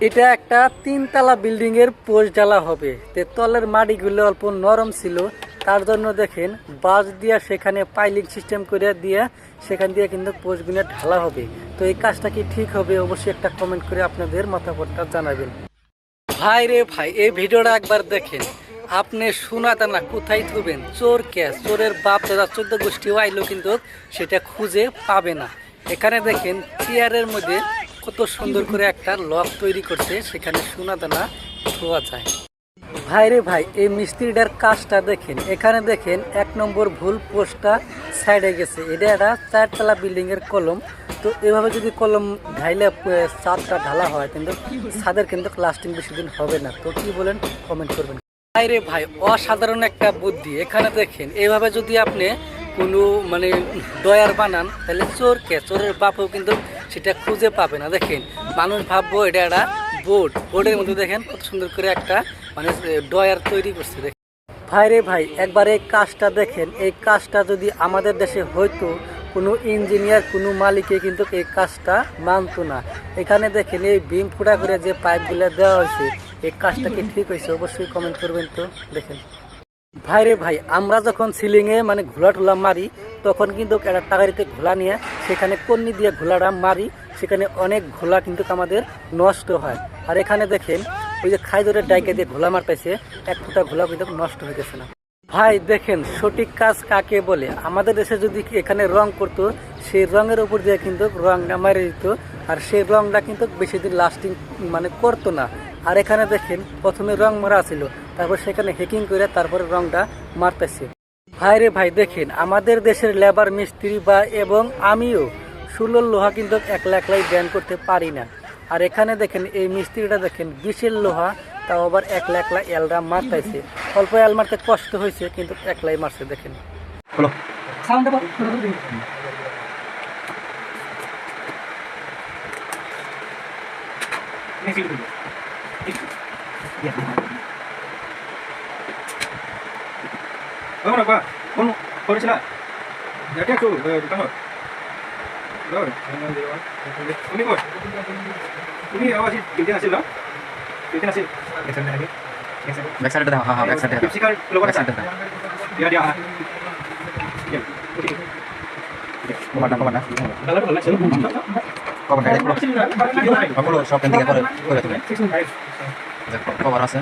এটা একটা তিনতলা বিল্ডিং এর পোস্ট ঢালা হবে। তলের মাটিগুলো অল্প নরম ছিল, তার জন্য দেখেন বাঁশ দিয়া সেখানে পাইলিং সিস্টেম করে দিয়ে সেখান দিয়ে কিন্তু পোস্টগুলো ঢালা হবে। তো এই কাজটা কি ঠিক হবে? অবশ্যই একটা কমেন্ট করে আপনাদের মতামতটা জানাবেন। ভাই রে ভাই, এই ভিডিওটা একবার দেখেন। আপনি শোনাতে না কোথায় থুবেন? চোর ক্যাশ, চোরের বাপ দাদা 14 গোষ্ঠীও আইলেও কিন্তু সেটা খুঁজে পাবে না। এখানে দেখেন চেয়ারের মধ্যে কত সুন্দর করে একটা লক তৈরি করছে, সেখানে সোনাদানা ধোয়া যায়। ভাই রে ভাই, এই মিস্ত্রিটার কাজটা দেখেন। এখানে দেখেন 1 নম্বর ভুল পোস্টটা সাইডে গেছে। এটা একটা 4তলা বিল্ডিং এর কলম। তো এভাবে যদি কলম ঢাইলে ছাদটা ঢালা হয় কিন্তু ছাদের কিন্তু লাস্টিং বেশি দিন হবে না। তো কি বলেন? কমেন্ট করবেন। ভাই রে ভাই, অসাধারণ একটা বুদ্ধি। এখানে দেখেন এইভাবে যদি আপনি কোনো ডয়ার বানান, তাহলে চোরের বাপও কিন্তু সেটা খুঁজে পাবে না। দেখেন মানুষ ভাববো এটা একটা বোর্ডের মধ্যে দেখেন কত সুন্দর করে একটা ডয়ার তৈরি করছে। দেখেন ভাই রে ভাই, একবার এই কাজটা দেখেন। এই কাজটা যদি আমাদের দেশে হয়তো কোনো ইঞ্জিনিয়ার কোনো মালিকে কিন্তু এই কাজটা মানতো না। এখানে দেখেন এই বিম ফুটা করে যে পাইপগুলো দেওয়া হয়েছে, এই কাজটা কি ঠিক হয়েছে? অবশ্যই কমেন্ট করবেন। তো দেখেন ভাই রে ভাই, আমরা যখন সিলিংয়ে ঘোলা টোলা মারি, তখন কিন্তু একটা টাকারিতে ঘোলা নিয়ে সেখানে কন্নি দিয়ে ঘোলাটা মারি, সেখানে অনেক ঘোলা কিন্তু আমাদের নষ্ট হয়। আর এখানে দেখেন ওই যে খাইদরের ডাইকে দিয়ে ঘোলা মারতেছে, 1 ফুটা ঘোলা কিন্তু নষ্ট হয়ে গেছে না। ভাই দেখেন সঠিক কাজ কাকে বলে। আমাদের দেশে যদি এখানে রং করতো, সেই রঙের উপর দিয়ে কিন্তু রংটা মারে দিত, আর সেই রংটা কিন্তু বেশি দিন লাস্টিং করতো না। আর এখানে দেখেন প্রথমে রং মারা ছিল, তারপর সেখানে হেকিং করে তারপরে রংটা মারতেছে। ভাই রে ভাই দেখেন, আমাদের দেশের লেবার মিস্ত্রি এবং আমিও সুলোর লোহা কিন্তু একলাই ব্যান করতে পারি না। আর এখানে দেখেন এই মিস্ত্রিটা দেখেন 20-এর লোহা, তাও আবার একলা এলরা মারতেছে। অল্প এল মারতে কষ্ট হয়েছে, কিন্তু একলাই মারছে। দেখেন কভার আছে।